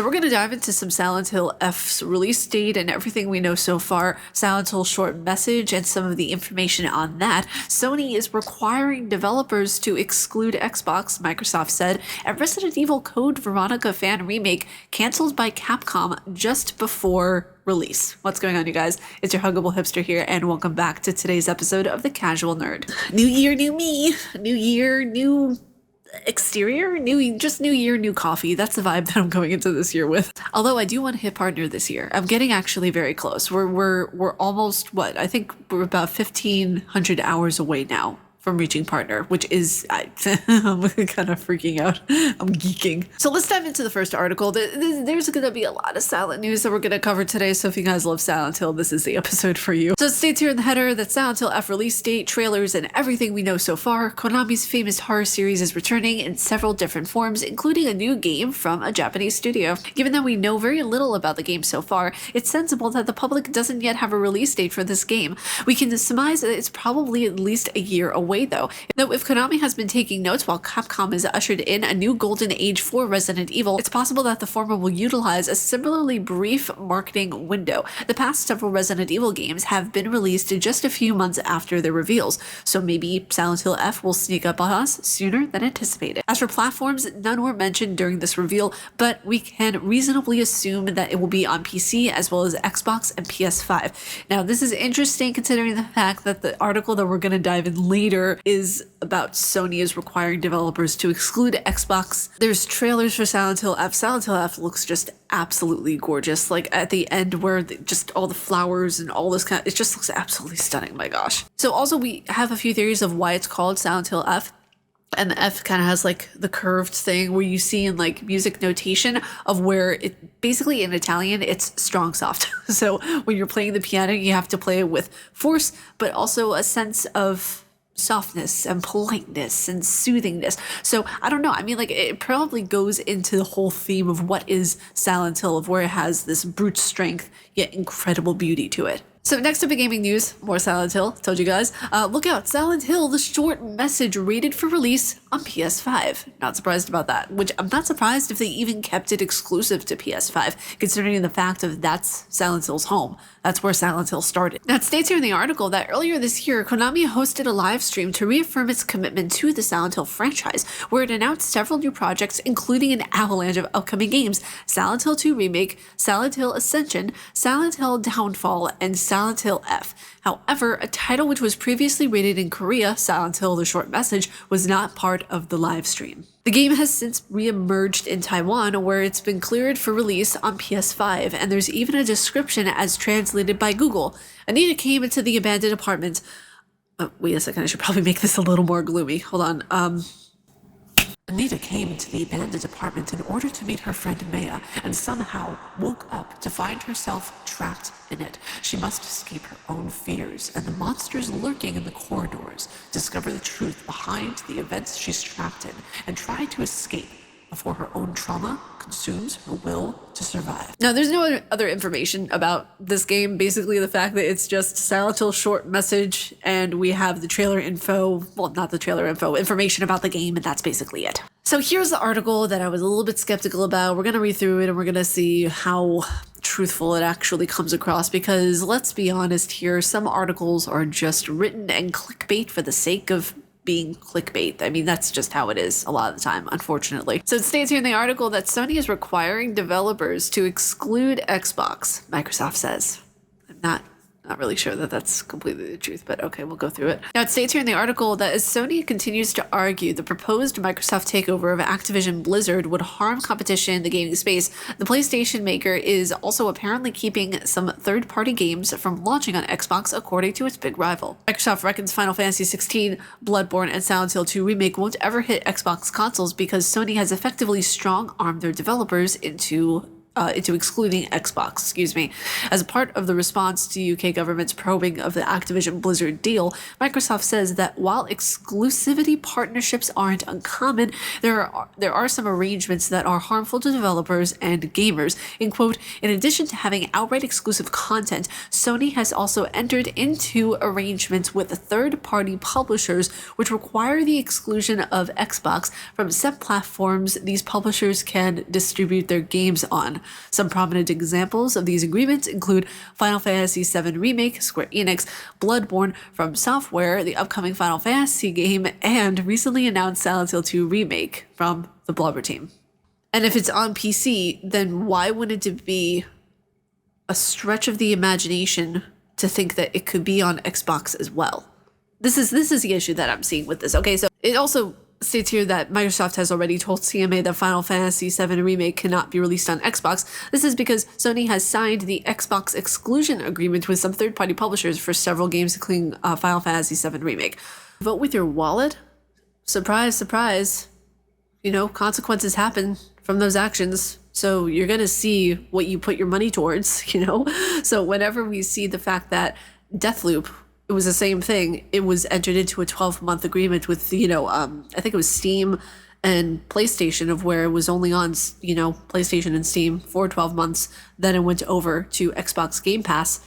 So we're going to dive into some Silent Hill F's release date and everything we know so far, Silent Hill short message and some of the information on that. Sony is requiring developers to exclude Xbox, Microsoft said, and Resident Evil Code Veronica fan remake canceled by Capcom just before release. What's going on, you guys? It's your huggable hipster here, and welcome back to today's episode of The Casual Nerd. New year, new me. New year, new exterior, new year, new coffee. That's the vibe that I'm going into this year with. Although I do want to hit partner this year. I'm getting actually very close. We're almost what? I think we're about 1,500 hours away now from reaching partner, which is, I'm kind of freaking out. I'm geeking. So let's dive into the first article. There's going to be a lot of Silent news that we're going to cover today, so if you guys love Silent Hill, this is the episode for you. So it states here in the header that Silent Hill F release date, trailers, and everything we know so far, Konami's famous horror series is returning in several different forms, including a new game from a Japanese studio. Given that we know very little about the game so far, it's sensible that the public doesn't yet have a release date for this game. We can surmise that it's probably at least a year away, though if Konami has been taking notes while Capcom has ushered in a new golden age for Resident Evil, it's possible that the former will utilize a similarly brief marketing window. The past several Resident Evil games have been released just a few months after their reveals, so maybe Silent Hill F will sneak up on us sooner than anticipated. As for platforms, none were mentioned during this reveal, but we can reasonably assume that it will be on PC as well as Xbox and PS5. Now, this is interesting considering the fact that the article that we're going to dive in later is about Sony is requiring developers to exclude Xbox. There's trailers for Silent Hill F. Silent Hill F looks just absolutely gorgeous. Like at the end where just all the flowers and all this it just looks absolutely stunning. My gosh. So also we have a few theories of why it's called Silent Hill F. And the F kind of has like the curved thing where you see in like music notation of where it basically in Italian, it's strong soft. So when you're playing the piano, you have to play it with force, but also a sense of softness and politeness and soothingness. So I don't know. I mean, like it probably goes into the whole theme of what is Silent Hill, of where it has this brute strength yet incredible beauty to it. So next up in gaming news, more Silent Hill, told you guys. Look out, Silent Hill, the short message rated for release on PS5. Not surprised about that, which I'm not surprised if they even kept it exclusive to PS5, considering the fact of that's Silent Hill's home. That's where Silent Hill started. Now it states here in the article that earlier this year, Konami hosted a live stream to reaffirm its commitment to the Silent Hill franchise, where it announced several new projects, including an avalanche of upcoming games: Silent Hill 2 Remake, Silent Hill Ascension, Silent Hill Downfall, and Silent Hill F. However, a title which was previously rated in Korea, Silent Hill The Short Message, was not part of the live stream. The game has since re-emerged in Taiwan, where it's been cleared for release on PS5, and there's even a description as translated by Google. Anita came into the abandoned apartment. Wait a second, I should probably make this a little more gloomy. Hold on. Anita came into the abandoned apartment in order to meet her friend Maya, and somehow woke up to find herself trapped in it. She must escape her own fears and the monsters lurking in the corridors, discover the truth behind the events she's trapped in, and try to escape before her own trauma consumes her will to survive. Now, there's no other information about this game. Basically, the fact that it's just Silent Hill short message, and we have the trailer info, well, not the trailer info, information about the game, and that's basically it. So here's the article that I was a little bit skeptical about. We're going to read through it, and we're going to see how truthful it actually comes across, because let's be honest here, some articles are just written and clickbait for the sake of being clickbait. I mean, that's just how it is a lot of the time, unfortunately. So it states here in the article that Sony is requiring developers to exclude Xbox, Microsoft says. I'm not really sure that that's completely the truth, but okay, we'll go through it. Now, it states here in the article that as Sony continues to argue the proposed Microsoft takeover of Activision Blizzard would harm competition in the gaming space, the PlayStation maker is also apparently keeping some third-party games from launching on Xbox, according to its big rival. Microsoft reckons Final Fantasy XVI, Bloodborne, and Silent Hill 2 Remake won't ever hit Xbox consoles because Sony has effectively strong-armed their developers into into excluding Xbox, excuse me. As a part of the response to UK government's probing of the Activision Blizzard deal, Microsoft says that while exclusivity partnerships aren't uncommon, there are some arrangements that are harmful to developers and gamers. In quote, in addition to having outright exclusive content, Sony has also entered into arrangements with third-party publishers which require the exclusion of Xbox from set platforms these publishers can distribute their games on. Some prominent examples of these agreements include Final Fantasy VII Remake, Square Enix, Bloodborne from Software, the upcoming Final Fantasy game, and recently announced Silent Hill 2 Remake from the Blobber team. And if it's on PC, then why wouldn't it be a stretch of the imagination to think that it could be on Xbox as well? This is the issue that I'm seeing with this. Okay, so it also states here that Microsoft has already told CMA that Final Fantasy VII Remake cannot be released on Xbox. This is because Sony has signed the Xbox exclusion agreement with some third-party publishers for several games, including Final Fantasy VII Remake. Vote with your wallet? Surprise, surprise. You know, consequences happen from those actions. So you're going to see what you put your money towards, you know? So whenever we see the fact that Deathloop, it was the same thing. It was entered into a 12-month agreement with, you know, I think it was Steam and PlayStation, of where it was only on, you know, PlayStation and Steam for 12 months. Then it went over to Xbox Game Pass.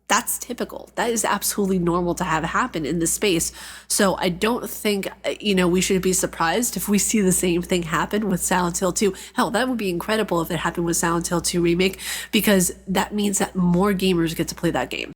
That's typical. That is absolutely normal to have happen in this space. So I don't think, you know, we should be surprised if we see the same thing happen with Silent Hill 2. Hell, that would be incredible if it happened with Silent Hill 2 Remake, because that means that more gamers get to play that game.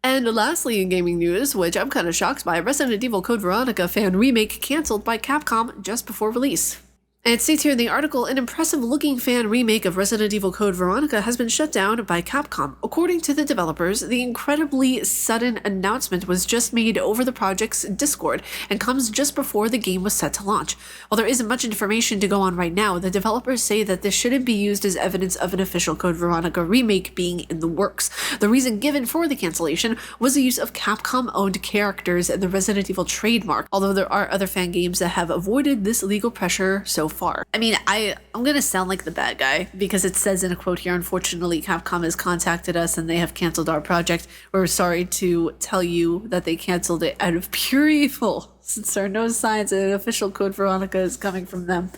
And lastly, in gaming news, which I'm kind of shocked by, Resident Evil Code Veronica fan remake canceled by Capcom just before release. And it states here in the article, an impressive-looking fan remake of Resident Evil Code Veronica has been shut down by Capcom. According to the developers, the incredibly sudden announcement was just made over the project's Discord and comes just before the game was set to launch. While there isn't much information to go on right now, the developers say that this shouldn't be used as evidence of an official Code Veronica remake being in the works. The reason given for the cancellation was the use of Capcom-owned characters and the Resident Evil trademark, although there are other fan games that have avoided this legal pressure so far. I mean, I'm gonna sound like the bad guy because it says in a quote here, unfortunately, Capcom has contacted us and they have canceled our project. We're sorry to tell you that they canceled it out of pure evil, since there are no signs that an official Code Veronica is coming from them.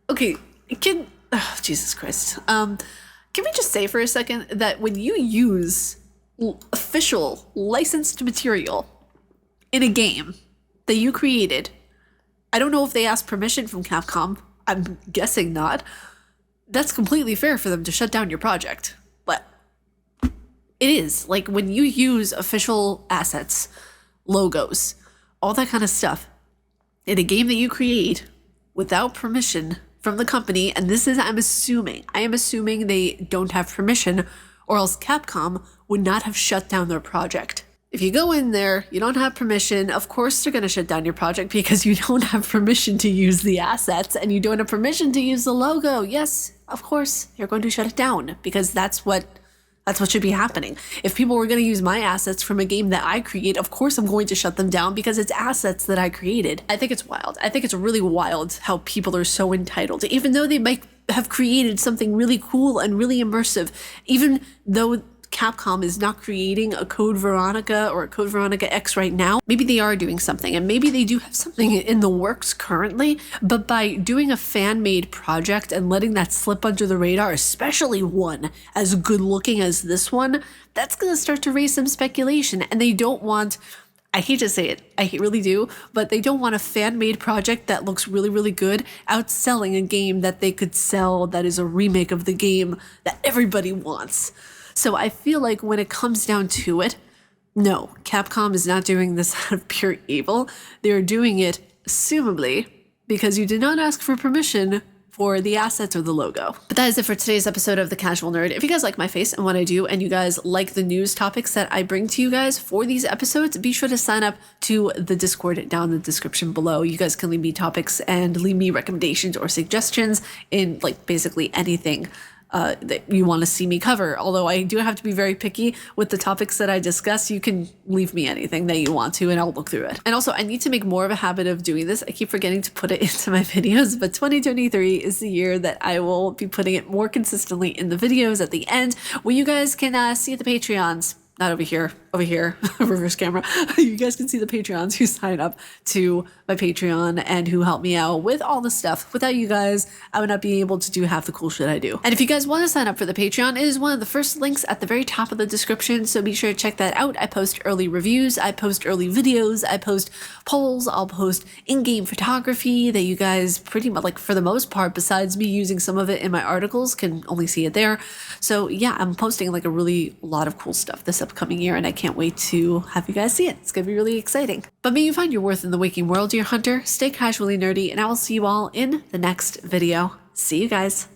Okay, Jesus Christ. Can we just say for a second that when you use official licensed material in a game that you created, I don't know if they asked permission from Capcom. I'm guessing not. That's completely fair for them to shut down your project. But it is. Like, when you use official assets, logos, all that kind of stuff in a game that you create without permission from the company, and this is, I am assuming they don't have permission, or else Capcom would not have shut down their project. If you go in there, you don't have permission, of course they're going to shut down your project because you don't have permission to use the assets and you don't have permission to use the logo. Yes, of course, you're going to shut it down because that's what should be happening. If people were going to use my assets from a game that I create, of course I'm going to shut them down because it's assets that I created. I think it's wild. I think it's really wild how people are so entitled, even though they might have created something really cool and really immersive, even though Capcom is not creating a Code Veronica or a Code Veronica X right now. Maybe they are doing something, and maybe they do have something in the works currently, but by doing a fan-made project and letting that slip under the radar, especially one as good looking as this one, that's going to start to raise some speculation. And they don't want, I hate to say it, I really do, but they don't want a fan-made project that looks really, really good outselling a game that they could sell that is a remake of the game that everybody wants. So I feel like when it comes down to it, no, Capcom is not doing this out of pure evil. They're doing it, assumably, because you did not ask for permission for the assets or the logo. But that is it for today's episode of The Casual Nerd. If you guys like my face and what I do, and you guys like the news topics that I bring to you guys for these episodes, be sure to sign up to the Discord down in the description below. You guys can leave me topics and leave me recommendations or suggestions in, like, basically anything that you want to see me cover. Although I do have to be very picky with the topics that I discuss. You can leave me anything that you want to and I'll look through it. And also I need to make more of a habit of doing this. I keep forgetting to put it into my videos, but 2023 is the year that I will be putting it more consistently in the videos at the end, where you guys can see the Patreons. Not over here, reverse camera. You guys can see the Patreons who sign up to my Patreon and who help me out with all the stuff. Without you guys, I would not be able to do half the cool shit I do. And if you guys want to sign up for the Patreon, it is one of the first links at the very top of the description, so be sure to check that out. I post early reviews, I post early videos, I post polls, I'll post in-game photography that you guys pretty much, like for the most part, besides me using some of it in my articles, can only see it there. So yeah, I'm posting like a lot of cool stuff this upcoming year, and I can't wait to have you guys see it. It's gonna be really exciting. But may you find your worth in the waking world, dear hunter. Stay casually nerdy, and I will see you all in the next video. See you guys.